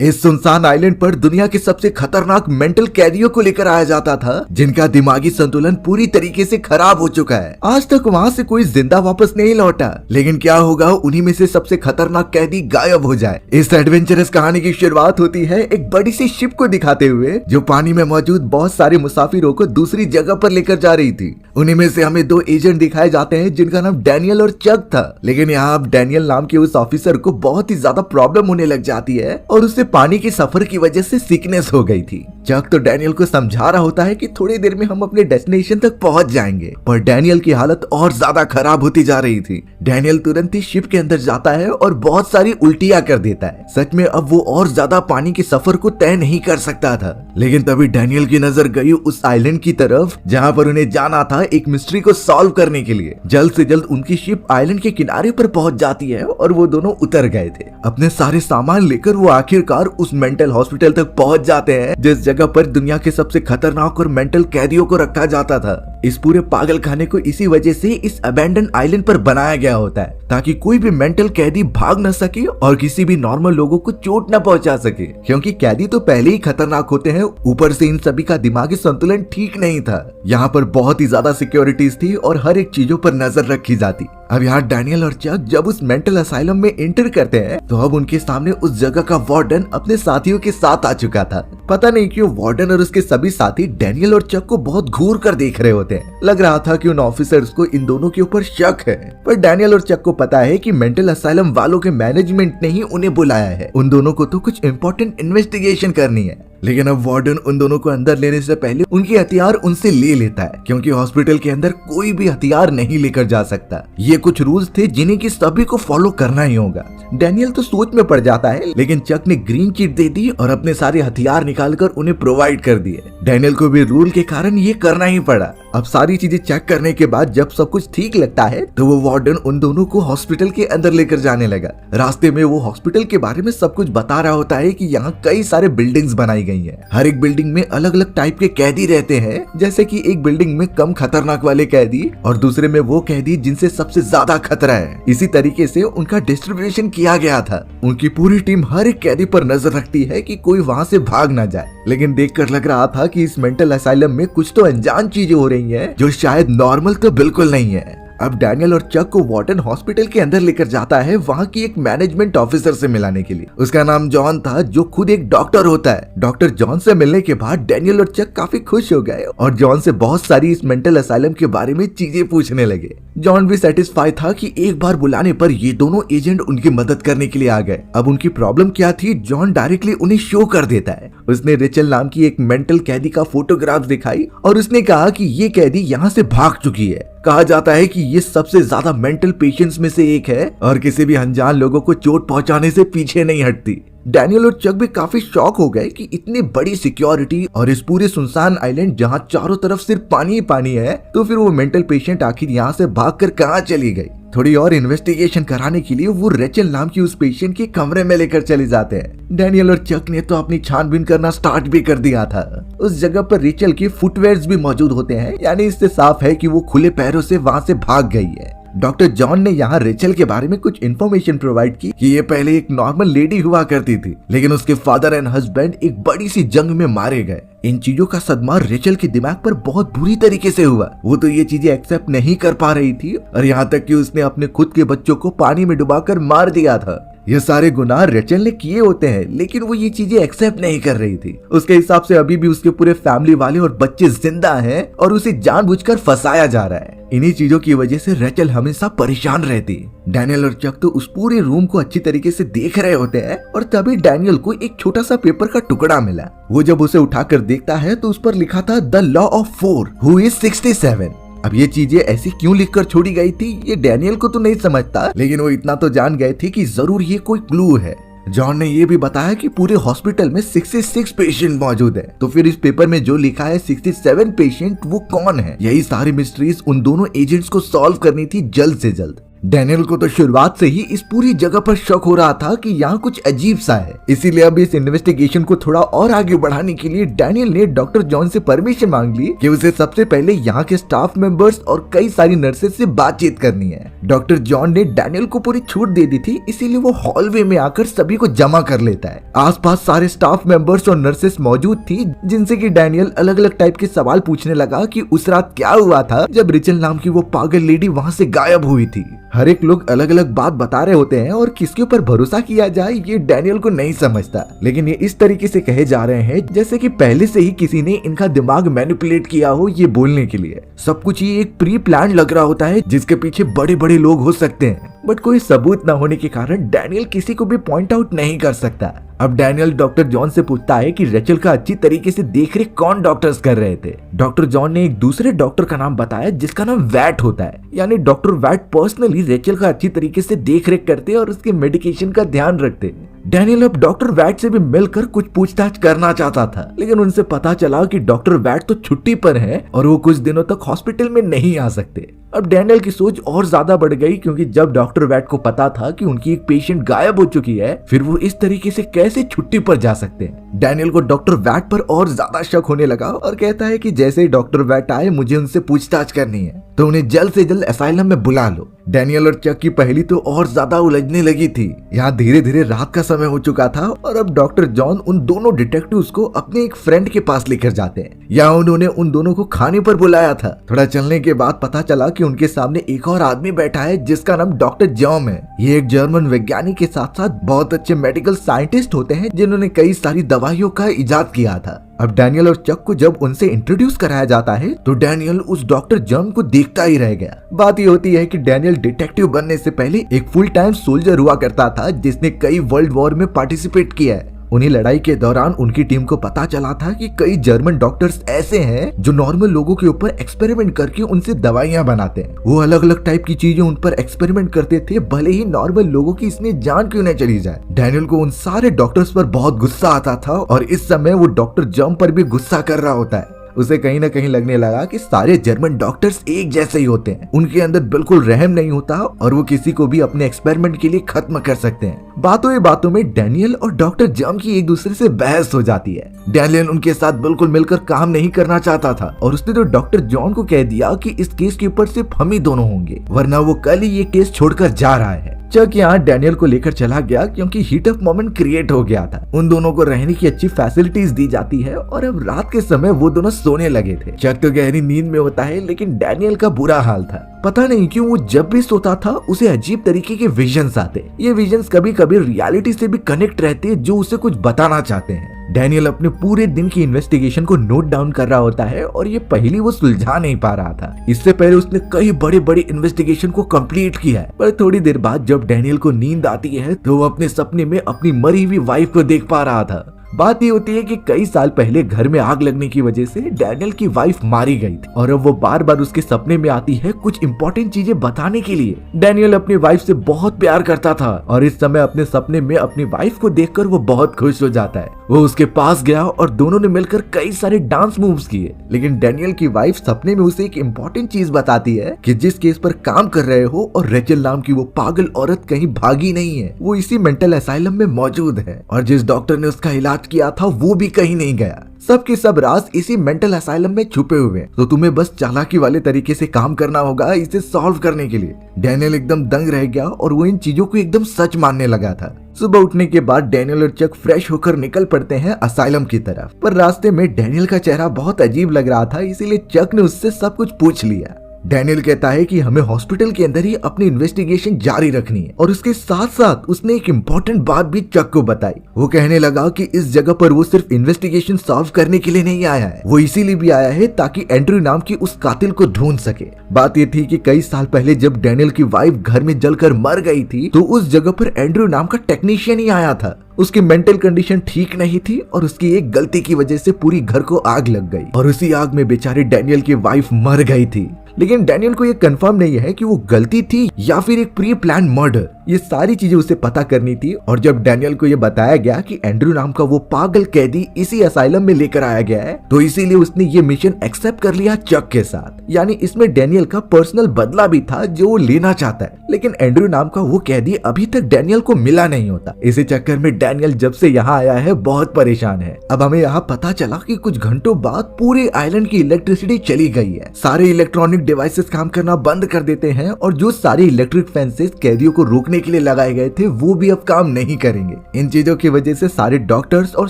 इस सुनसान आइलैंड पर दुनिया के सबसे खतरनाक मेंटल कैदियों को लेकर आया जाता था, जिनका दिमागी संतुलन पूरी तरीके से खराब हो चुका है। आज तक वहाँ से कोई जिंदा वापस नहीं लौटा, लेकिन क्या होगा उन्हीं में से सबसे खतरनाक कैदी गायब हो जाए। इस एडवेंचरस कहानी की शुरुआत होती है एक बड़ी सी शिप को दिखाते हुए, जो पानी में मौजूद बहुत सारे मुसाफिरों को दूसरी जगह पर लेकर जा रही थी। उन्हीं में से हमें दो एजेंट दिखाए जाते हैं, जिनका नाम डैनियल और चक था। लेकिन यहाँ अब डैनियल नाम के उस ऑफिसर को बहुत ही ज्यादा प्रॉब्लम होने लग जाती है और उससे पानी के सफर की वजह से सिकनेस हो गई थी। चक तो डैनियल को समझा रहा होता है कि थोड़ी देर में हम अपने डेस्टिनेशन तक पहुंच जाएंगे, पर डैनियल की हालत और ज्यादा खराब होती जा रही थी। डैनियल तुरंत ही शिप के अंदर जाता है और बहुत सारी उल्टियां कर देता है। सच में अब वो और ज्यादा पानी के सफर को तय नहीं कर सकता था। लेकिन तभी डैनियल की नजर गई उस आइलैंड की तरफ, जहाँ पर उन्हें जाना था एक मिस्ट्री को सॉल्व करने के लिए। जल्द से जल्द उनकी शिप आइलैंड के किनारे पर पहुंच जाती है और वो दोनों उतर गए थे। अपने सारे सामान लेकर वो आखिरकार उस मेंटल हॉस्पिटल तक पहुंच जाते हैं, जिस जगह पर दुनिया के सबसे खतरनाक और मेंटल कैदियों को रखा जाता था। इस पूरे पागल खाने को इसी वजह से इस अबैंडन आइलैंड पर बनाया गया होता है, ताकि कोई भी मेंटल कैदी भाग न सके और किसी भी नॉर्मल लोगों को चोट न पहुंचा सके, क्योंकि कैदी तो पहले ही खतरनाक होते हैं, ऊपर से इन सभी का दिमागी संतुलन ठीक नहीं था। यहाँ पर बहुत ही ज्यादा सिक्योरिटीज थी और हर एक चीजों पर नजर रखी जाती। अब यहाँ डैनियल और चक जब उस मेंटल असाइलम में एंटर करते हैं, तो अब उनके सामने उस जगह का वार्डन अपने साथियों के साथ आ चुका था। पता नहीं क्यों वार्डन और उसके सभी साथी डैनियल और चक को बहुत घूर कर देख रहे होते हैं। लग रहा था कि उन ऑफिसर्स को इन दोनों के ऊपर शक है, पर डैनियल और चक को पता है कि मेंटल असाइलम वालों के मैनेजमेंट ने ही उन्हें बुलाया है। उन दोनों को तो कुछ इम्पोर्टेंट इन्वेस्टिगेशन करनी है। लेकिन अब वार्डन उन दोनों को अंदर लेने से पहले उनके हथियार उनसे ले लेता है, क्योंकि हॉस्पिटल के अंदर कोई भी हथियार नहीं लेकर जा सकता। ये कुछ रूल्स थे जिन्हें कि सभी को फॉलो करना ही होगा। डैनियल तो सोच में पड़ जाता है, लेकिन चक ने ग्रीन चिट दे दी और अपने सारे हथियार निकालकर उन्हें प्रोवाइड कर दिए। डैनियल को भी रूल के कारण ये करना ही पड़ा। अब सारी चीजें चेक करने के बाद जब सब कुछ ठीक लगता है, तो वो वार्डन उन दोनों को हॉस्पिटल के अंदर लेकर जाने लगा। रास्ते में वो हॉस्पिटल के बारे में सब कुछ बता रहा होता है कि यहाँ कई सारे बिल्डिंग्स बनाई गई हैं। हर एक बिल्डिंग में अलग अलग टाइप के कैदी रहते हैं, जैसे कि एक बिल्डिंग में कम खतरनाक वाले कैदी और दूसरे में वो कैदी जिनसे सबसे ज्यादा खतरा है। इसी तरीके से उनका डिस्ट्रीब्यूशन किया गया था। उनकी पूरी टीम हर एक कैदी पर नजर रखती है कि कोई वहाँ से भाग ना जाए। लेकिन देखकर लग रहा था कि इस मेंटल असाइलम में कुछ तो अनजान चीजें हो रही हैं, जो शायद नॉर्मल तो बिल्कुल नहीं है। अब डैनियल और चक को वार्डन हॉस्पिटल के अंदर लेकर जाता है वहाँ की एक मैनेजमेंट ऑफिसर से मिलाने के लिए। उसका नाम जॉन था, जो खुद एक डॉक्टर होता है। डॉक्टर जॉन से मिलने के बाद डैनियल और चक काफी खुश हो गए और जॉन से बहुत सारी इस मेंटल असाइलम के बारे में चीजें पूछने लगे। जॉन भी सेटिस्फाई था कि एक बार बुलाने पर ये दोनों एजेंट उनकी मदद करने के लिए आ गए। अब उनकी प्रॉब्लम क्या थी, जॉन डायरेक्टली उन्हें शो कर देता है। उसने रेचल नाम की एक मेंटल कैदी का फोटोग्राफ दिखाई और उसने कहा कि ये कैदी यहाँ से भाग चुकी है। कहा जाता है कि ये सबसे ज्यादा मेंटल पेशेंट्स में से एक है और किसी भी अनजान लोगों को चोट पहुंचाने से पीछे नहीं हटती। डैनियल और चक भी काफी शॉक हो गए कि इतनी बड़ी सिक्योरिटी और इस पूरे सुनसान आइलैंड जहां चारों तरफ सिर्फ पानी ही पानी है, तो फिर वो मेंटल पेशेंट आखिर यहाँ से भागकर कहाँ चली गई। थोड़ी और इन्वेस्टिगेशन कराने के लिए वो रेचल नाम की उस पेशेंट के कमरे में लेकर चले जाते हैं। डैनियल और चक ने तो अपनी छानबीन करना स्टार्ट भी कर दिया था। उस जगह पर रेचल के फुटवेयर्स भी मौजूद होते हैं, यानी इससे साफ है कि वो खुले पैरों से वहाँ से भाग गई है। डॉक्टर जॉन ने यहाँ रेचल के बारे में कुछ इन्फॉर्मेशन प्रोवाइड की कि ये पहले एक नॉर्मल लेडी हुआ करती थी, लेकिन उसके फादर एंड हस्बैंड एक बड़ी सी जंग में मारे गए। इन चीजों का सदमा रेचल के दिमाग पर बहुत बुरी तरीके से हुआ। वो तो ये चीजें एक्सेप्ट नहीं कर पा रही थी और यहाँ तक कि उसने अपने खुद के बच्चों को पानी में डुबाकर मार दिया था। ये सारे गुनाह रेचल ने किए होते हैं, लेकिन वो ये चीजें एक्सेप्ट नहीं कर रही थी। उसके हिसाब से अभी भी उसके पूरे फैमिली वाले और बच्चे जिंदा हैं और उसे जानबूझकर फंसाया जा रहा है। इन्हीं चीजों की वजह से रेचल हमेशा परेशान रहती। डैनियल और चक तो उस पूरे रूम को अच्छी तरीके से देख रहे होते हैं और तभी डैनियल को एक छोटा सा पेपर का टुकड़ा मिला। वो जब उसे उठाकर देखता है तो उस पर लिखा था the law of 4 who is 67। अब ये चीजें ऐसी क्यों लिखकर छोड़ी गई थी, ये डैनियल को तो नहीं समझता, लेकिन वो इतना तो जान गए थे कि जरूर ये कोई क्लू है। जॉन ने ये भी बताया कि पूरे हॉस्पिटल में 66 पेशेंट मौजूद है, तो फिर इस पेपर में जो लिखा है 67 पेशेंट वो कौन है? यही सारी मिस्ट्रीज उन दोनों एजेंट्स को सॉल्व करनी थी जल्द से जल्द। डैनियल को तो शुरुआत से ही इस पूरी जगह पर शक हो रहा था कि यहाँ कुछ अजीब सा है। इसीलिए अब इस इन्वेस्टिगेशन को थोड़ा और आगे बढ़ाने के लिए डैनियल ने डॉक्टर जॉन से परमिशन मांग ली कि उसे सबसे पहले यहाँ के स्टाफ मेंबर्स और कई सारी नर्सेस से बातचीत करनी है। डॉक्टर जॉन ने डैनियल को पूरी छूट दे दी थी, इसीलिए वो हॉलवे में आकर सभी को जमा कर लेता है। आसपास सारे स्टाफ मेंबर्स और नर्सेस मौजूद थी, जिनसे कि डैनियल अलग अलग टाइप के सवाल पूछने लगा कि उस रात क्या हुआ था जब रिचल नाम की वो पागल लेडी वहाँ से गायब हुई थी। हर एक लोग अलग अलग बात बता रहे होते हैं और किसके ऊपर भरोसा किया जाए ये डैनियल को नहीं समझता, लेकिन ये इस तरीके से कहे जा रहे हैं जैसे कि पहले से ही किसी ने इनका दिमाग मैनिपुलेट किया हो ये बोलने के लिए। सब कुछ ये एक प्री प्लान लग रहा होता है जिसके पीछे बड़े बड़े लोग हो सकते हैं, बट कोई सबूत न होने के कारण डैनियल किसी को भी पॉइंट आउट नहीं कर सकता। अब डैनियल डॉक्टर जॉन से पूछता है कि रेचल का अच्छी तरीके से देखरेख कौन डॉक्टर्स कर रहे थे। डॉक्टर जॉन ने एक दूसरे डॉक्टर का नाम बताया जिसका नाम वैट होता है, यानी डॉक्टर वैट पर्सनली रेचल का अच्छी तरीके से देखरेख करते और उसके मेडिकेशन का ध्यान रखते। डैनियल अब डॉक्टर वैट से भी मिलकर कुछ पूछताछ करना चाहता था, लेकिन उनसे पता चला कि डॉक्टर वैट तो छुट्टी पर है और वो कुछ दिनों तक हॉस्पिटल में नहीं आ सकते। अब डैनियल की सोच और ज्यादा बढ़ गई, क्योंकि जब डॉक्टर वैट को पता था कि उनकी एक पेशेंट गायब हो चुकी है, फिर वो इस तरीके से कैसे छुट्टी पर जा सकते हैं। डैनियल को डॉक्टर वैट पर और ज्यादा शक होने लगा और कहता है कि जैसे ही डॉक्टर वैट आए मुझे उनसे पूछताछ करनी है, तो उन्हें जल्द से जल्द असाइलम में बुला लो। डैनियल और चक की पहली तो और ज्यादा उलझने लगी थी। यहाँ धीरे धीरे रात का समय हो चुका था और अब डॉक्टर जॉन उन दोनों डिटेक्टिव्स को अपने एक फ्रेंड के पास लेकर जाते हैं। यहाँ उन्होंने उन दोनों को खाने पर बुलाया था। थोड़ा चलने के बाद पता चला कि उनके सामने एक और आदमी बैठा है जिसका नाम डॉक्टर जॉम है। ये एक जर्मन वैज्ञानिक के साथ साथ बहुत अच्छे मेडिकल साइंटिस्ट होते हैं जिन्होंने कई सारी दवाइयों का इजाद किया था। अब डैनियल और चक को जब उनसे इंट्रोड्यूस कराया जाता है तो डैनियल उस डॉक्टर जॉन को देखता ही रह गया। बात ये होती है कि डैनियल डिटेक्टिव बनने से पहले एक फुल टाइम सोल्जर हुआ करता था जिसने कई वर्ल्ड वॉर में पार्टिसिपेट किया है। उन्हीं लड़ाई के दौरान उनकी टीम को पता चला था कि कई जर्मन डॉक्टर्स ऐसे हैं जो नॉर्मल लोगों के ऊपर एक्सपेरिमेंट करके उनसे दवाइयां बनाते हैं। वो अलग अलग टाइप की चीजें उन पर एक्सपेरिमेंट करते थे, भले ही नॉर्मल लोगों की इसमें जान क्यों न चली जाए। डैनियल को उन सारे डॉक्टर्स पर बहुत गुस्सा आता था और इस समय वो डॉक्टर जॉन पर भी गुस्सा कर रहा होता है। उसे कहीं ना कहीं लगने लगा कि सारे जर्मन डॉक्टर्स एक जैसे ही होते हैं, उनके अंदर बिल्कुल रहम नहीं होता और वो किसी को भी अपने एक्सपेरिमेंट के लिए खत्म कर सकते हैं। बातों ही बातों में डैनियल और डॉक्टर जॉन की एक दूसरे से बहस हो जाती है। डैनियल उनके साथ बिल्कुल मिलकर काम नहीं करना चाहता था और उसने तो डॉक्टर जॉन को कह दिया कि इस केस के ऊपर सिर्फ हम ही दोनों होंगे, वरना वो कल ही ये केस छोड़कर जा रहा है। चक यहाँ डैनियल को लेकर चला गया क्योंकि हीट ऑफ मोमेंट क्रिएट हो गया था। उन दोनों को रहने की अच्छी फैसिलिटीज दी जाती है और अब रात के समय वो दोनों सोने लगे थे। चक तो गहरी नींद में होता है, लेकिन डैनियल का बुरा हाल था। पता नहीं क्यों वो जब भी सोता था उसे अजीब तरीके के विजन्स आते। ये विजन्स कभी कभी रियलिटी से भी कनेक्ट रहते जो उसे कुछ बताना चाहते हैं। डैनियल अपने पूरे दिन की इन्वेस्टिगेशन को नोट डाउन कर रहा होता है और ये पहली वो सुलझा नहीं पा रहा था। इससे पहले उसने कई बड़े बड़े इन्वेस्टिगेशन को कंप्लीट किया है, पर थोड़ी देर बाद जब डैनियल को नींद आती है तो वो अपने सपने में अपनी मरी हुई वाइफ को देख पा रहा था। बात ये होती है कि कई साल पहले घर में आग लगने की वजह से डैनियल की वाइफ मारी गई थी और अब वो बार बार उसके सपने में आती है कुछ इंपॉर्टेंट चीजें बताने के लिए। डैनियल अपनी वाइफ से बहुत प्यार करता था और इस समय अपने सपने में अपनी वाइफ को देखकर वो बहुत खुश हो जाता है। वो उसके पास गया और दोनों ने मिलकर कई सारे डांस मूव्स किए, लेकिन डैनियल की वाइफ सपने में उसे एक इम्पोर्टेंट चीज बताती है कि जिस केस पर काम कर रहे हो और रेचल नाम की वो पागल औरत कहीं भागी नहीं है, वो इसी मेंटल असाइलम में मौजूद है और जिस डॉक्टर ने उसका इलाज किया था वो भी कहीं नहीं गया। सब के सब राज इसी मेंटल असाइलम में छुपे हुए हैं, तो तुम्हें बस चालाकी वाले तरीके से काम करना होगा इसे सॉल्व करने के लिए। डैनियल एकदम दंग रह गया और वो इन चीजों को एकदम सच मानने लगा था। सुबह उठने के बाद डैनियल और चक फ्रेश होकर निकल पड़ते हैं असाइलम की तरफ, पर रास्ते में डैनियल का चेहरा बहुत अजीब लग रहा था, इसीलिए चक ने उससे सब कुछ पूछ लिया। डैनियल कहता है कि हमें हॉस्पिटल के अंदर ही अपनी इन्वेस्टिगेशन जारी रखनी है और उसके साथ साथ उसने एक इम्पोर्टेंट बात भी चक को बताई। वो कहने लगा कि इस जगह पर वो सिर्फ इन्वेस्टिगेशन सॉल्व करने के लिए नहीं आया है, वो इसीलिए भी आया है ताकि एंड्रयू नाम की उस कातिल को ढूंढ सके। बात ये थी कि कई साल पहले जब डैनियल की वाइफ घर में जलकर मर गई थी तो उस जगह पर एंड्रयू नाम का टेक्नीशियन ही आया था। उसकी मेंटल कंडीशन ठीक नहीं थी और उसकी एक गलती की वजह से पूरी घर को आग लग गई और उसी आग में बेचारे डैनियल की वाइफ मर गई थी। लेकिन डैनियल को ये कंफर्म नहीं है कि वो गलती थी या फिर एक प्री प्लान मर्डर। ये सारी चीजें उसे पता करनी थी। और जब डैनियल को ये बताया गया कि एंड्रू नाम का वो पागल कैदी इसी असाइलम में लेकर आया गया है, तो इसीलिए उसने ये मिशन एक्सेप्ट कर लिया चक के साथ। यानी इसमें डैनियल का पर्सनल बदला भी था जो वो लेना चाहता है। लेकिन एंड्रू नाम का वो कैदी अभी तक डैनियल को मिला नहीं होता। इसी चक्कर में डैनियल जब से यहाँ आया है बहुत परेशान है। अब हमें यहाँ पता चला कि कुछ घंटों बाद पूरे आइलैंड की इलेक्ट्रिसिटी चली गई है। सारे इलेक्ट्रॉनिक डिवाइसेस काम करना बंद कर देते हैं और जो सारे इलेक्ट्रिक फेंसेस कैदियों को रोकने के लिए लगाए गए थे वो भी अब काम नहीं करेंगे। इन चीजों की वजह से सारे डॉक्टर्स और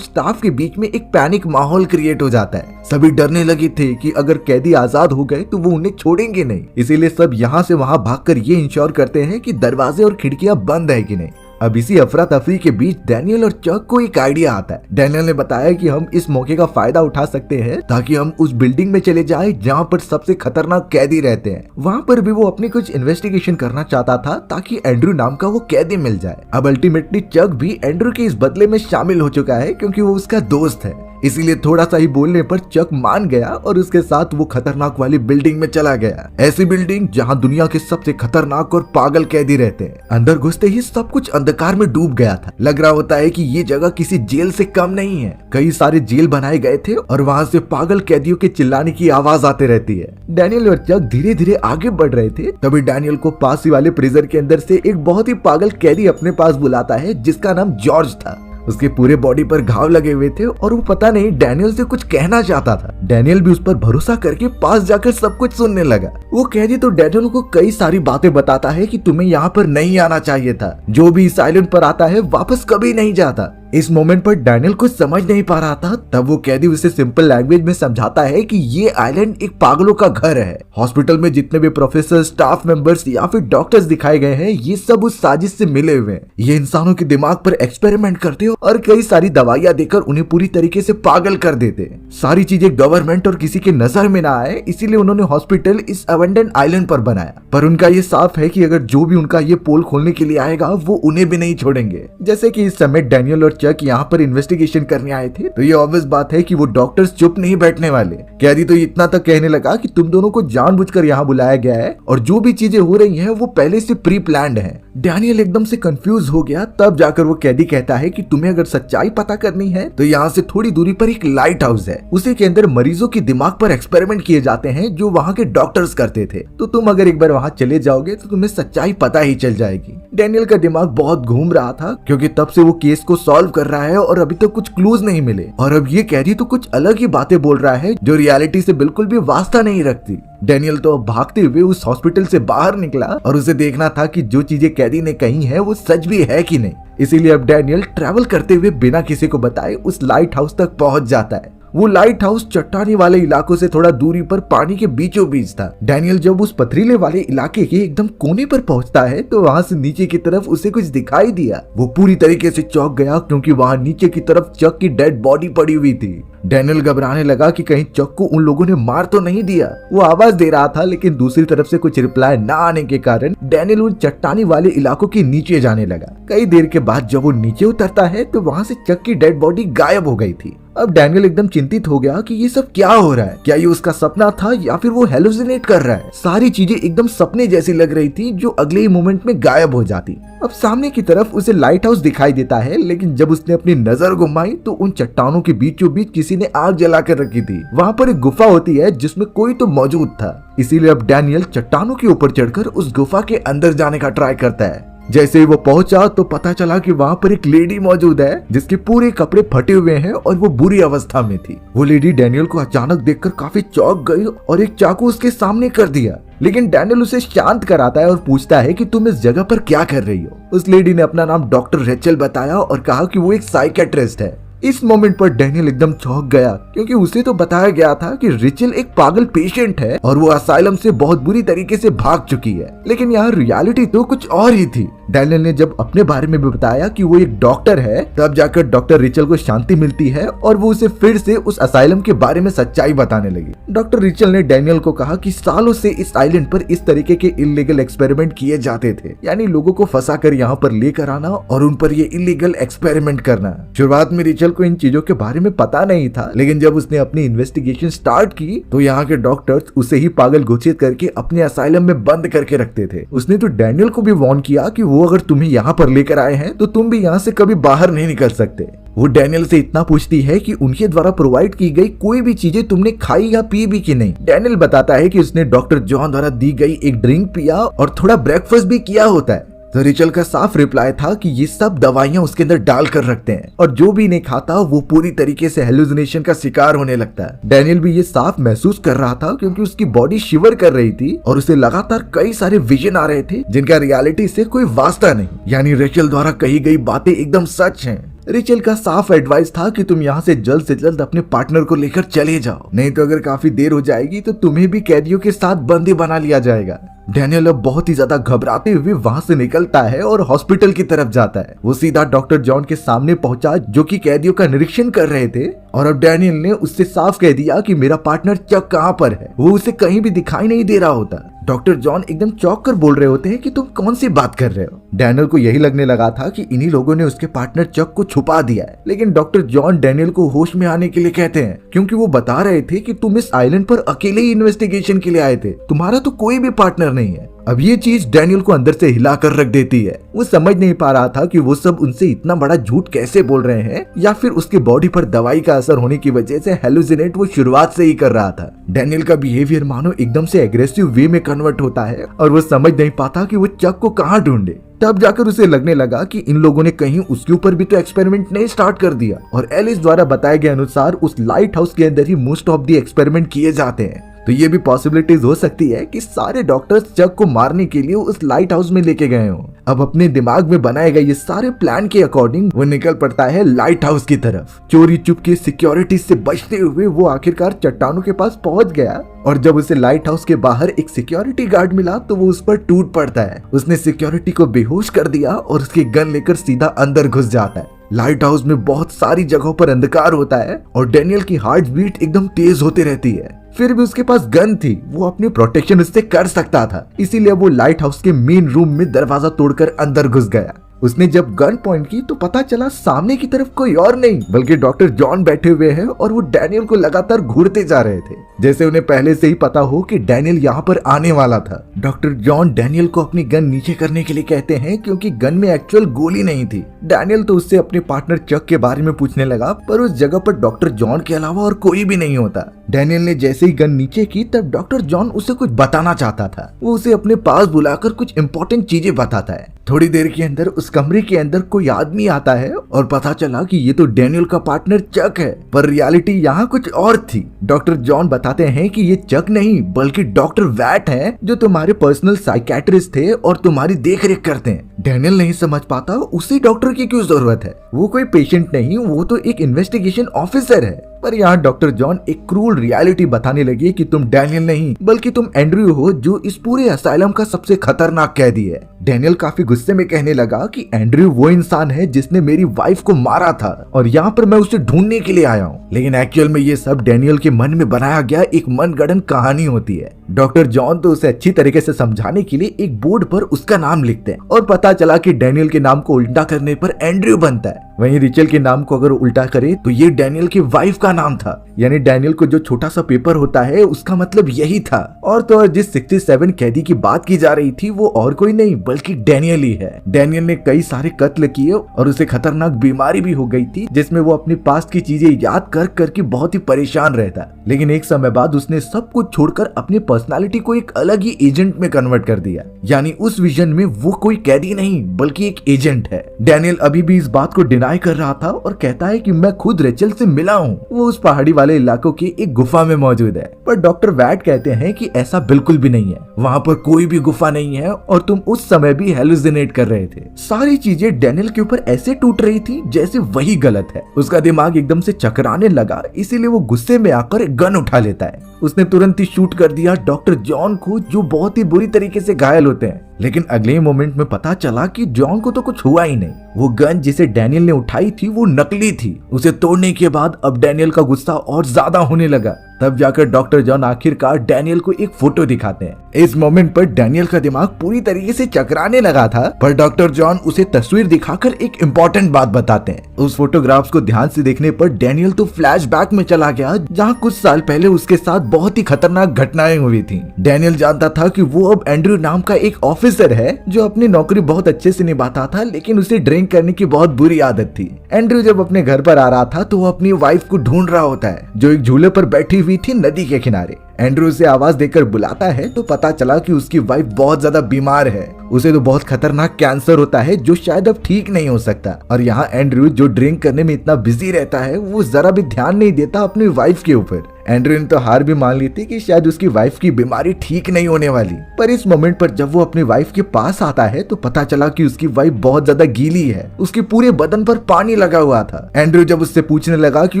स्टाफ के बीच में एक पैनिक माहौल क्रिएट हो जाता है। सभी डरने लगे थे कि अगर कैदी आजाद हो गए तो वो उन्हें छोड़ेंगे नहीं। इसीलिए सब यहाँ से वहाँ भागकर ये इंश्योर करते हैं कि दरवाजे और खिड़कियां बंद है कि नहीं। अब इसी अफरा तफरी के बीच डैनियल और चक को एक आइडिया आता है। डैनियल ने बताया कि हम इस मौके का फायदा उठा सकते हैं ताकि हम उस बिल्डिंग में चले जाएं जहां पर सबसे खतरनाक कैदी रहते हैं। वहां पर भी वो अपनी कुछ इन्वेस्टिगेशन करना चाहता था ताकि एंड्रू नाम का वो कैदी मिल जाए। अब अल्टीमेटली चक भी एंड्रू के इस बदले में शामिल हो चुका है क्योंकि वो उसका दोस्त है। इसीलिए थोड़ा सा ही बोलने पर चक मान गया और उसके साथ वो खतरनाक वाली बिल्डिंग में चला गया। ऐसी बिल्डिंग जहां दुनिया के सबसे खतरनाक और पागल कैदी रहते हैं। अंदर घुसते ही सब कुछ अंधकार में डूब गया था। लग रहा होता है कि ये जगह किसी जेल से कम नहीं है। कई सारे जेल बनाए गए थे और वहां से पागल कैदियों के चिल्लाने की आवाज आते रहती है। डैनियल और चक धीरे धीरे आगे बढ़ रहे थे। तभी डैनियल को पास ही वाले प्रिजन के अंदर से एक बहुत ही पागल कैदी अपने पास बुलाता है जिसका नाम जॉर्ज था। उसके पूरे बॉडी पर घाव लगे हुए थे और वो पता नहीं डैनियल से कुछ कहना चाहता था। डैनियल भी उस पर भरोसा करके पास जाकर सब कुछ सुनने लगा। वो कैदी तो डैनियल को कई सारी बातें बताता है कि तुम्हें यहाँ पर नहीं आना चाहिए था। जो भी इस आइलैंड पर आता है वापस कभी नहीं जाता। इस मोमेंट पर डैनियल कुछ समझ नहीं पा रहा था। तब वो कैदी उसे सिंपल लैंग्वेज में समझाता है कि ये आइलैंड एक पागलों का घर है। हॉस्पिटल में जितने भी प्रोफेसर, स्टाफ मेंबर्स या फिर डॉक्टर्स दिखाए गए हैं ये सब उस साजिश से मिले हुए हैं। ये इंसानों के दिमाग पर एक्सपेरिमेंट करते हो और कई सारी दवाइयां देकर उन्हें पूरी तरीके से पागल कर देते। सारी चीजें गवर्नमेंट और किसी के नजर में ना आए इसीलिए उन्होंने हॉस्पिटल इस अबंडन आइलैंड पर बनाया। पर उनका ये साफ है कि अगर जो भी उनका ये पोल खोलने के लिए आएगा वो उन्हें भी नहीं छोड़ेंगे। जैसे कि इस समय डैनियल और चक यहाँ पर इन्वेस्टिगेशन करने आए थे तो ये ऑब्वियस बात है कि वो डॉक्टर्स चुप नहीं बैठने वाले। कैदी तो इतना तक कहने लगा कि तुम दोनों को जानबूझकर यहाँ बुलाया गया है और जो भी चीजें हो रही हैं वो पहले से प्री प्लान्ड है। डैनियल एकदम से कंफ्यूज हो गया। तब जाकर वो कैदी कहता है कि तुम्हें अगर सच्चाई पता करनी है तो यहाँ से थोड़ी दूरी पर एक लाइट हाउस है। उसी के अंदर मरीजों के दिमाग पर एक्सपेरिमेंट किए जाते हैं जो वहाँ के डॉक्टर्स करते थे। तो तुम अगर एक बार वहाँ चले जाओगे तो तुम्हें सच्चाई पता ही चल जाएगी। डैनियल का दिमाग बहुत घूम रहा था क्योंकि तब से वो केस को सॉल्व कर रहा है और अभी तक कुछ क्लूज नहीं मिले। और अब ये कैदी तो कुछ अलग ही बातें बोल रहा है जो रियलिटी से बिल्कुल भी वास्ता नहीं रखती। डैनियल तो भागते हुए उस हॉस्पिटल से बाहर निकला और उसे देखना था कि जो चीजें कैदी ने कही है वो सच भी है कि नहीं। इसीलिए अब डैनियल ट्रैवल करते हुए बिना किसी को बताए उस लाइट हाउस तक पहुंच जाता है। वो लाइट हाउस चट्टानी वाले इलाकों से थोड़ा दूरी पर पानी के बीचों बीच था। डैनियल जब उस पथरीले वाले इलाके के एकदम कोने पर पहुंचता है तो वहां से नीचे की तरफ उसे कुछ दिखाई दिया। वो पूरी तरीके से चौंक गया क्योंकि वहां नीचे की तरफ चक की डेड बॉडी पड़ी हुई थी। डैनियल घबराने लगा कि कहीं चक को उन लोगों ने मार तो नहीं दिया। वो आवाज दे रहा था लेकिन दूसरी तरफ से कुछ रिप्लाई न आने के कारण डैनियल उन चट्टानी वाले इलाकों के नीचे जाने लगा। कई देर के बाद जब वो नीचे उतरता है तो वहां से चक की डेड बॉडी गायब हो गई थी। अब डैनियल एकदम चिंतित हो गया कि ये सब क्या हो रहा है। क्या ये उसका सपना था या फिर वो हेलुसिनेट कर रहा है। सारी चीजें एकदम सपने जैसी लग रही थी जो अगले ही मोमेंट में गायब हो जाती। अब सामने की तरफ उसे लाइट हाउस दिखाई देता है लेकिन जब उसने अपनी नजर घुमाई तो उन चट्टानों के बीचों बीच किसी ने आग जला कर रखी थी। वहाँ पर एक गुफा होती है जिसमें कोई तो मौजूद था। इसीलिए अब डैनियल चट्टानों के ऊपर चढ़कर उस गुफा के अंदर जाने का ट्राई करता है। जैसे ही वो पहुंचा तो पता चला कि वहाँ पर एक लेडी मौजूद है जिसके पूरे कपड़े फटे हुए हैं और वो बुरी अवस्था में थी। वो लेडी डैनियल को अचानक देखकर काफी चौंक गई और एक चाकू उसके सामने कर दिया। लेकिन डैनियल उसे शांत कराता है और पूछता है कि तुम इस जगह पर क्या कर रही हो। उस लेडी ने अपना नाम डॉक्टर रेचल बताया और कहा कि वो एक साइकेट्रिस्ट है। इस मोमेंट पर डैनियल एकदम चौंक गया क्योंकि उसे तो बताया गया था कि रिचल एक पागल पेशेंट है और वो असाइलम से बहुत बुरी तरीके से भाग चुकी है। लेकिन यहाँ रियलिटी तो कुछ और ही थी। डैनियल ने जब अपने बारे में भी बताया कि वो एक डॉक्टर है तब जाकर डॉक्टर रिचल को शांति मिलती है और वो उसे फिर से उस असाइलम के बारे में सच्चाई बताने लगी। डॉक्टर रिचल ने डैनियल को कहा कि सालों से इस आइलैंड पर इस तरीके के इलीगल एक्सपेरिमेंट किए जाते थे, यानी लोगों को फंसा कर यहाँ पर लेकर आना और उन पर ये इलीगल एक्सपेरिमेंट करना। शुरुआत में रिचल को इन चीजों के बारे में पता नहीं था, लेकिन जब उसने अपनी इन्वेस्टिगेशन स्टार्ट की तो यहाँ के डॉक्टर्स उसे ही पागल घोषित करके अपने असाइलम में बंद करके रखते थे। उसने तो डैनियल को भी वार्न किया कि वो अगर तुम्हें यहाँ पर लेकर आए हैं तो तुम भी यहाँ से कभी बाहर नहीं निकल सकते। वो डैनियल से इतना पूछती है कि उनके द्वारा प्रोवाइड की गई कोई भी चीजें तुमने खाई या पी भी कि नहीं। डैनियल बताता है कि उसने डॉक्टर जॉन द्वारा दी गई एक ड्रिंक पिया और थोड़ा ब्रेकफास्ट भी किया होता है। तो रिचल का साफ रिप्लाई था कि ये सब दवाइयां उसके अंदर डाल कर रखते हैं और जो भी नहीं खाता वो पूरी तरीके से हेलुसिनेशन का शिकार होने लगता है। डैनियल भी ये साफ महसूस कर रहा था क्योंकि उसकी बॉडी शिवर कर रही थी और उसे लगातार कई सारे विजन आ रहे थे जिनका रियलिटी से कोई वास्ता नहीं, यानी रिचल द्वारा कही गई बातें एकदम सच हैं। रिचल का साफ एडवाइस था कि तुम यहाँ से जल्द अपने पार्टनर को लेकर चले जाओ, नहीं तो अगर काफी देर हो जाएगी तो तुम्हें भी कैदियों के साथ बंदी बना लिया जाएगा। डैनियल अब बहुत ही ज्यादा घबराते हुए वहाँ से निकलता है और हॉस्पिटल की तरफ जाता है। वो सीधा डॉक्टर जॉन के सामने पहुंचा जो कि कैदियों का निरीक्षण कर रहे थे और अब डैनियल ने उससे साफ कह दिया कि मेरा पार्टनर चक कहाँ पर है, वो उसे कहीं भी दिखाई नहीं दे रहा होता। डॉक्टर जॉन एकदम चौंक कर बोल रहे होते हैं कि तुम कौन सी बात कर रहे हो। डैनियल को यही लगने लगा था कि इन्हीं लोगों ने उसके पार्टनर चक को छुपा दिया है, लेकिन डॉक्टर जॉन डैनियल को होश में आने के लिए कहते हैं क्योंकि वो बता रहे थे कि तुम इस आइलैंड पर अकेले ही इन्वेस्टिगेशन के लिए आए थे, तुम्हारा तो कोई भी पार्टनर नहीं है। अब ये चीज डैनियल को अंदर से हिला कर रख देती है। वो समझ नहीं पा रहा था कि वो सब उनसे इतना बड़ा झूठ कैसे बोल रहे हैं, या फिर उसके बॉडी पर दवाई का असर होने की वजह से हेलुसिनेट वो शुरुआत से ही कर रहा था। डैनियल का बिहेवियर मानो एकदम से एग्रेसिव वे में कन्वर्ट होता है और वो समझ नहीं पाता कि वो चक को कहाँ ढूंढे। तब जाकर उसे लगने लगा कि इन लोगों ने कहीं उसके ऊपर भी तो एक्सपेरिमेंट नहीं स्टार्ट कर दिया और एलिस द्वारा बताए गए अनुसार उस लाइट हाउस के अंदर ही मोस्ट ऑफ द एक्सपेरिमेंट किए जाते हैं। तो ये भी पॉसिबिलिटीज हो सकती है कि सारे डॉक्टर्स चक को मारने के लिए उस लाइट हाउस में लेके गए हों। अब अपने दिमाग में बनाए गए ये सारे प्लान के अकॉर्डिंग वो निकल पड़ता है लाइट हाउस की तरफ। चोरी चुपके सिक्योरिटी से बचते हुए वो आखिरकार चट्टानों के पास पहुंच गया और जब उसे लाइट हाउस के बाहर एक सिक्योरिटी गार्ड मिला तो वो उस पर टूट पड़ता है। उसने सिक्योरिटी को बेहोश कर दिया और उसकी गन लेकर सीधा अंदर घुस जाता है। लाइट हाउस में बहुत सारी जगहों पर अंधकार होता है और डैनियल की हार्ट बीट एकदम तेज होती रहती है। फिर भी उसके पास गन थी, वो अपनी प्रोटेक्शन उससे कर सकता था, इसीलिए वो लाइट हाउस के मेन रूम में दरवाजा तोड़कर अंदर घुस गया। उसने जब गन पॉइंट की तो पता चला सामने की तरफ कोई और नहीं बल्कि डॉक्टर जॉन बैठे हुए हैं और वो डैनियल को लगातार घूरते जा रहे थे, जैसे उन्हें पहले से ही पता हो कि डैनियल यहाँ पर आने वाला था। डॉक्टर जॉन डैनियल को अपनी गन नीचे करने के लिए कहते हैं क्योंकि गन में एक्चुअल गोली नहीं थी। डैनियल तो उससे अपने पार्टनर चक के बारे में पूछने लगा, पर उस जगह पर डॉक्टर जॉन के अलावा और कोई भी नहीं होता। डैनियल ने जैसे ही गन नीचे की तब डॉक्टर जॉन उसे कुछ बताना चाहता था। वो उसे अपने पास बुलाकर कुछ इंपॉर्टेंट चीजें बताता है। थोड़ी देर के अंदर उस कमरे के अंदर कोई आदमी आता है और पता चला कि ये तो डैनियल का पार्टनर चक है, पर रियलिटी यहाँ कुछ और थी। डॉक्टर जॉन बताते हैं कि ये चक नहीं बल्कि डॉक्टर वैट हैं जो तुम्हारे पर्सनल साइकेट्रिस्ट थे और तुम्हारी देखरेख करते हैं। डैनियल नहीं समझ पाता उसी डॉक्टर की क्यों जरूरत है, वो कोई पेशेंट नहीं, वो तो एक इन्वेस्टिगेशन ऑफिसर है। पर यहाँ डॉक्टर जॉन एक क्रूल रियलिटी बताने लगे कि तुम डैनियल नहीं बल्कि तुम एंड्रयू हो जो इस पूरे असाइलम का सबसे खतरनाक कैदी है। डैनियल काफी गुस्से में कहने लगा कि एंड्रयू वो इंसान है जिसने मेरी वाइफ को मारा था और यहाँ पर मैं उसे ढूंढने के लिए आया हूँ, लेकिन एक्चुअल में ये सब डैनियल के मन में बनाया गया एक मनगढ़ंत कहानी होती है। डॉक्टर जॉन तो उसे अच्छी तरीके से समझाने के लिए एक बोर्ड पर उसका नाम लिखते हैं और पता चला कि डैनियल के नाम को उल्टा करने पर एंड्रयू बनता है, वहीं रिचल के नाम को अगर उल्टा करे तो ये डैनियल की वाइफ का नाम था, यानी डैनियल को जो छोटा सा पेपर होता है उसका मतलब यही था। और तो और जिस 67 कैदी की बात की जा रही थी वो और कोई नहीं बल्कि डैनियल ही है। डैनियल ने कई सारे कत्ल किए और उसे खतरनाक बीमारी भी हो गई थी जिसमें वो अपनी पास्ट की चीजें याद कर करके बहुत ही परेशान रहता, लेकिन एक समय बाद उसने सब कुछ छोड़कर अपनी पर्सनालिटी को एक अलग ही एजेंट में कन्वर्ट कर दिया, यानी उस विजन में वो कोई कैदी नहीं बल्कि एक एजेंट है। डैनियल अभी भी इस बात को डिनाई कर रहा था और कहता है कि मैं खुद रेचल से मिला हूँ, वो उस पहाड़ी वाले इलाकों की एक गुफा में मौजूद है। पर डॉक्टर वैट कहते हैं कि ऐसा बिल्कुल भी नहीं है, वहाँ पर कोई भी गुफा नहीं है और तुम उस समय भी हेलुसिनेट कर रहे थे। सारी चीजें डैनियल के ऊपर ऐसे टूट रही थी जैसे वही गलत है। उसका दिमाग एकदम से चकराने लगा, इसीलिए वो गुस्से में आकर गन उठा लेता है उसने तुरंत ही शूट कर दिया डॉक्टर जॉन को, जो बहुत ही बुरी तरीके से घायल होते हैं। लेकिन अगले मोमेंट में पता चला कि जॉन को तो कुछ हुआ ही नहीं। वो गन जिसे डैनियल ने उठाई थी वो नकली थी। उसे तोड़ने के बाद अब डैनियल का गुस्सा और ज्यादा होने लगा। तब जाकर डॉक्टर जॉन आखिरकार डैनियल को एक फोटो दिखाते हैं। इस मोमेंट पर डैनियल का दिमाग पूरी तरीके से चकराने लगा था, पर डॉक्टर जॉन उसे तस्वीर दिखाकर एक इम्पोर्टेंट बात बताते हैं। उस फोटोग्राफ्स को ध्यान से देखने पर डैनियल तो फ्लैशबैक में चला गया, जहां कुछ साल पहले उसके साथ बहुत ही खतरनाक घटनाएं हुई थी। डैनियल जानता था कि वो अब एंड्रयू नाम का एक ऑफिसर है जो अपनी नौकरी बहुत अच्छे से निभाता था, लेकिन उसे ड्रिंक करने की बहुत बुरी आदत थी। एंड्रयू जब अपने घर पर आ रहा था तो वो अपनी वाइफ को ढूंढ रहा होता है, जो एक झूले पर बैठी हुई थी नदी के किनारे। एंड्रयू उसे आवाज देकर बुलाता है तो पता चला कि उसकी वाइफ बहुत ज्यादा बीमार है। उसे तो बहुत खतरनाक कैंसर होता है जो शायद अब ठीक नहीं हो सकता। और यहाँ एंड्रयू जो ड्रिंक करने में इतना बिजी रहता है, वो जरा भी ध्यान नहीं देता अपनी वाइफ के ऊपर। एंड्रयू ने तो हार भी मान ली थी कि शायद उसकी वाइफ की बीमारी ठीक नहीं होने वाली। पर इस मोमेंट पर जब वो अपनी वाइफ के पास आता है तो पता चला कि उसकी वाइफ बहुत ज्यादा गीली है, उसके पूरे बदन पर पानी लगा हुआ था। एंड्रयू जब उससे पूछने लगा कि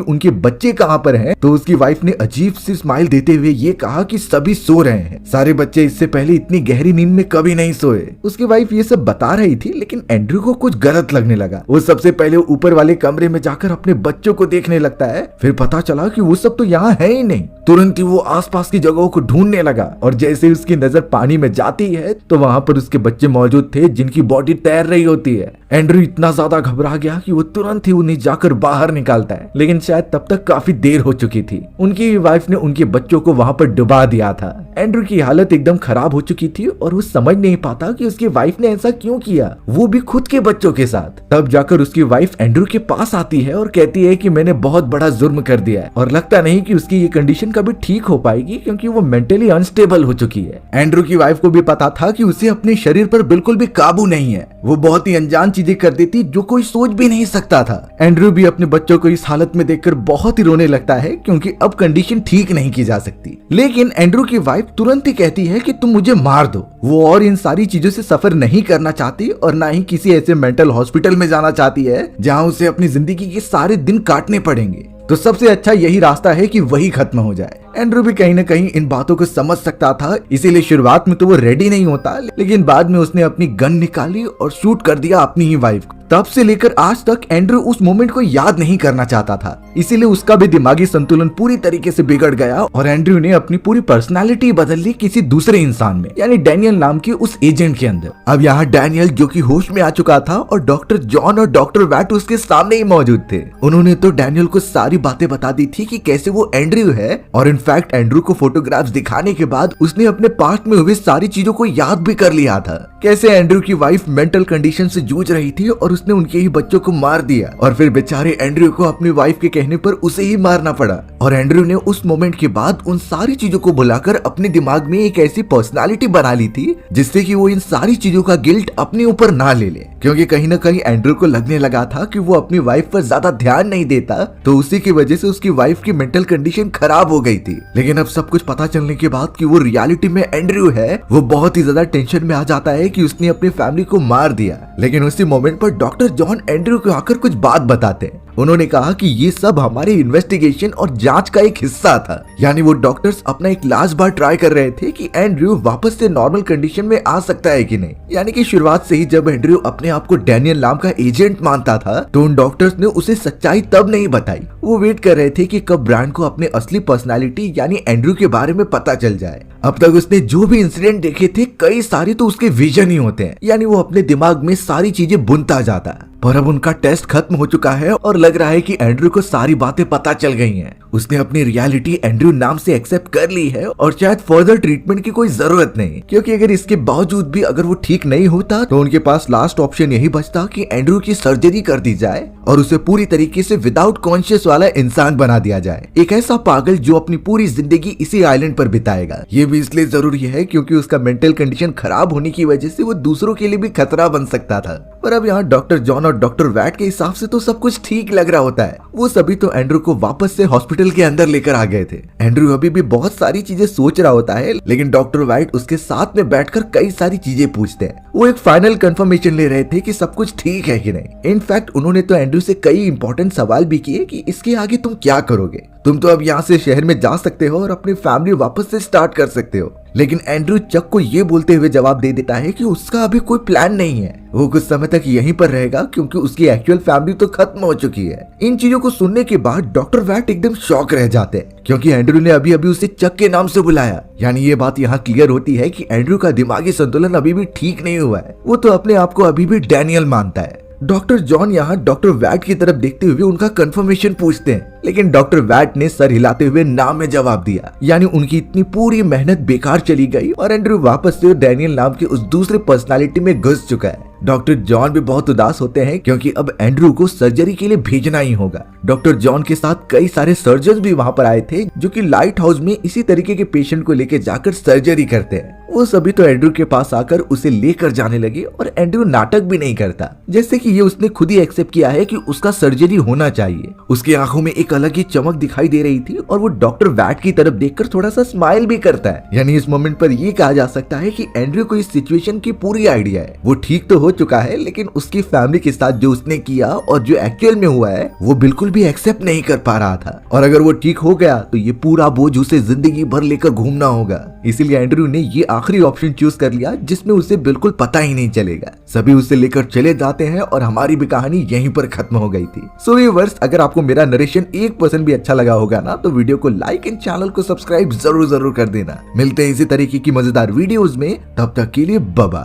उनके बच्चे कहाँ पर हैं, तो उसकी वाइफ ने अजीब सी स्माइल देते हुए ये कहा कि सभी सो रहे हैं, सारे बच्चे इससे पहले इतनी गहरी नींद में कभी नहीं सोए। उसकी वाइफ ये सब बता रही थी, लेकिन एंड्रयू को कुछ गलत लगने लगा। वो सबसे पहले ऊपर वाले कमरे में जाकर अपने बच्चों को देखने लगता है। फिर पता चला कि वो सब तो यहाँ है ही नहीं। तुरंत ही वो आसपास की जगहों को ढूंढने लगा और जैसे ही उसकी नजर पानी में जाती है तो वहां पर उसके बच्चे मौजूद थे, जिनकी बॉडी तैर रही होती है। एंड्रयू इतना ज्यादा घबरा गया कि वो तुरंत ही उन्हें जाकर बाहर निकालता है, लेकिन शायद तब तक काफी देर हो चुकी थी। उनकी वाइफ ने उनके बच्चों को वहां पर डुबा दिया था। एंड्रयू की हालत एकदम खराब हो चुकी थी और वो समझ नहीं पाता कि उसकी वाइफ ने ऐसा क्यों किया, वो भी खुद के बच्चों के साथ। तब जाकर उसकी वाइफ एंड्रयू के पास आती है और कहती है कि मैंने बहुत बड़ा जुर्म कर दिया है और लगता नहीं कि उसकी ये कंडीशन कभी ठीक हो पाएगी, क्योंकि वो मेंटली अनस्टेबल हो चुकी है। एंड्रयू की वाइफ को भी पता था कि उसे अपने शरीर पर बिल्कुल भी काबू नहीं है। वो बहुत ही अनजान चीजें कर देती जो कोई सोच भी नहीं सकता था। एंड्रयू भी अपने बच्चों को इस हालत में देखकर बहुत ही रोने लगता है, क्योंकि अब कंडीशन ठीक नहीं की जा सकती। लेकिन एंड्रयू की वाइफ तुरंत ही कहती है कि तुम मुझे मार दो। वो और इन सारी चीजों से सफर नहीं करना चाहती और ना ही किसी ऐसे मेंटल हॉस्पिटल में जाना चाहती है जहाँ उसे अपनी जिंदगी के सारे दिन काटने पड़ेंगे। तो सबसे अच्छा यही रास्ता है कि वही खत्म हो जाए। एंड्रयू भी कहीं ना कहीं इन बातों को समझ सकता था, इसीलिए शुरुआत में तो वो रेडी नहीं होता, लेकिन बाद में उसने अपनी गन निकाली और शूट कर दिया अपनी ही वाइफ को। तब से लेकर आज तक एंड्रयू उस मोमेंट को याद नहीं करना चाहता था, इसीलिए उसका भी दिमागी संतुलन पूरी तरीके से बिगड़ गया और एंड्रयू ने अपनी पूरी पर्सनालिटी बदल ली किसी दूसरे इंसान में, यानी डैनियल नाम के उस एजेंट के अंदर। अब यहाँ डैनियल जो कि होश में आ चुका था और डॉक्टर जॉन और डॉक्टर वैट उसके सामने ही मौजूद थे। उन्होंने तो डैनियल को सारी बातें बता दी थी कि कैसे वो एंड्रयू है, और इनफैक्ट एंड्रयू को फोटोग्राफ्स दिखाने के बाद उसने अपने पास्ट में हुई सारी चीजों को याद भी कर लिया था। कैसे एंड्रयू की वाइफ मेंटल कंडीशन से जूझ रही थी और उसने उनके ही बच्चों को मार दिया, और फिर बेचारे एंड्रयू को अपनी वाइफ के कहने पर उसे ही मारना पड़ा। और एंड्रयू ने उस मोमेंट के बाद उन सारी चीजों को भुलाकर अपने दिमाग में एक ऐसी पर्सनालिटी बना ली थी जिससे कि वो इन सारी चीजों का गिल्ट अपने ऊपर ना ले ले, क्योंकि कहीं ना कहीं एंड्रयू को लगने लगा था कि वो अपनी वाइफ पर ज्यादा ध्यान नहीं देता, तो उसी की वजह से उसकी वाइफ की मेंटल कंडीशन खराब हो गई थी। लेकिन अब सब कुछ पता चलने के बाद कि वो रियलिटी में एंड्रयू है, वो बहुत ही ज्यादा टेंशन में आ जाता है कि उसने अपनी फैमिली को मार दिया। लेकिन उसी मोमेंट पर डॉक्टर जॉन एंड्रयू को आकर कुछ बात बताते हैं। उन्होंने कहा कि ये सब हमारे इन्वेस्टिगेशन और जांच का एक हिस्सा था, यानी वो डॉक्टर्स अपना एक लास्ट बार ट्राई कर रहे थे कि एंड्रयू वापस से नॉर्मल कंडीशन में आ सकता है कि नहीं। यानी कि शुरुआत से ही जब एंड्रयू अपने आप को डैनियल नाम का एजेंट मानता था तो उन डॉक्टर्स ने उसे सच्चाई तब नहीं बताई। वो वेट कर रहे थे कि कब ब्रांड को अपने असली पर्सनालिटी यानी एंड्रयू के बारे में पता चल जाए। अब तक उसने जो भी इंसिडेंट देखे थे कई सारे तो उसके विजन ही होते हैं, यानी वो अपने दिमाग में सारी चीजें बुनता जाता है। पर अब उनका टेस्ट खत्म हो चुका है और लग रहा है कि एंड्रयू को सारी बातें पता चल गई हैं। उसने अपनी रियलिटी एंड्रयू नाम से एक्सेप्ट कर ली है और शायद फर्दर ट्रीटमेंट की कोई जरूरत नहीं, क्योंकि अगर इसके बावजूद भी अगर वो ठीक नहीं होता तो उनके पास लास्ट ऑप्शन यही बचता कि एंड्रयू की सर्जरी कर दी जाए और उसे पूरी तरीके से विदाउट कॉन्शियस वाला इंसान बना दिया जाए, एक ऐसा पागल जो अपनी पूरी जिंदगी इसी आइलैंड पर बिताएगा। ये भी इसलिए जरूरी है क्योंकि उसका मेंटल कंडीशन खराब होने की वजह से वो दूसरों के लिए भी खतरा बन सकता था। पर अब यहाँ डॉक्टर जॉन और डॉक्टर वैट के हिसाब से तो सब कुछ ठीक लग रहा होता है। वो सभी तो एंड्रयू को वापस से हॉस्पिटल हॉस्पिटल के अंदर लेकर आ गए थे। एंड्रू अभी भी बहुत सारी चीजें सोच रहा होता है, लेकिन डॉक्टर वाइट उसके साथ में बैठकर कई सारी चीजें पूछते हैं। वो एक फाइनल कंफर्मेशन ले रहे थे कि सब कुछ ठीक है कि नहीं। इनफैक्ट उन्होंने तो एंड्रू से कई इंपॉर्टेंट सवाल भी किए कि इसके आगे तुम क्या करोगे। तुम तो अब यहाँ से शहर में जा सकते हो और अपनी फैमिली वापस से स्टार्ट कर सकते हो। लेकिन एंड्रू चक को ये बोलते हुए जवाब दे देता है कि उसका अभी कोई प्लान नहीं है, वो कुछ समय तक यहीं पर रहेगा क्योंकि उसकी एक्चुअल फैमिली तो खत्म हो चुकी है। इन चीजों को सुनने के बाद डॉक्टर वैट एकदम शॉक रह जाते हैं, क्योंकि एंड्रू ने अभी अभी उसे चक के नाम से बुलाया। यानी ये बात यहाँ क्लियर होती है कि एंड्रू का दिमागी संतुलन अभी भी ठीक नहीं हुआ है। वो तो अपने आप को अभी भी डैनियल मानता है। डॉक्टर जॉन यहाँ डॉक्टर वैट की तरफ देखते हुए उनका कंफर्मेशन पूछते हैं, लेकिन डॉक्टर वैट ने सर हिलाते हुए ना में जवाब दिया। यानी उनकी इतनी पूरी मेहनत बेकार चली गई और एंड्रू वापस से डैनियल नाम के उस दूसरे पर्सनालिटी में घुस चुका है। डॉक्टर जॉन भी बहुत उदास होते हैं क्योंकि अब एंड्रू को सर्जरी के लिए भेजना ही होगा। डॉक्टर जॉन के साथ कई सारे सर्जन भी वहाँ पर आए थे जो कि लाइट हाउस में इसी तरीके के पेशेंट को लेकर जाकर सर्जरी करते हैं। वो सभी तो एंड्रू के पास आकर उसे लेकर जाने लगे और एंड्रू नाटक भी नहीं करता, जैसे कि ये उसने खुद ही एक्सेप्ट किया है कि उसका सर्जरी होना चाहिए। उसकी आंखों में एक अलग ही चमक दिखाई दे रही थी और वो डॉक्टर वैट की तरफ देखकर थोड़ा सा स्माइल भी करता है। यानी इस मोमेंट पर ये कहा जा सकता है कि एंड्रू को इस सिचुएशन की पूरी आइडिया है। वो ठीक तो हो चुका है, लेकिन उसकी फैमिली के साथ जो उसने किया और जो एक्चुअल में हुआ है वो बिल्कुल भी एक्सेप्ट नहीं कर पा रहा था। और अगर वो ठीक हो गया तो ये पूरा बोझ उसे जिंदगी भर लेकर घूमना होगा। इसीलिए एंड्रू ने ये आखिरी ऑप्शन चूज कर लिया जिसमें उसे बिल्कुल पता ही नहीं चलेगा। सभी उसे लेकर चले जाते हैं और हमारी भी कहानी यहीं पर खत्म हो गई थी। सो व्यूअर्स, अगर आपको मेरा नरेशन 1% भी अच्छा लगा होगा ना तो वीडियो को लाइक एंड चैनल को सब्सक्राइब जरूर कर देना। मिलते हैं इसी तरीके की मजेदार वीडियोस में, तब तक के लिए बाय बाय।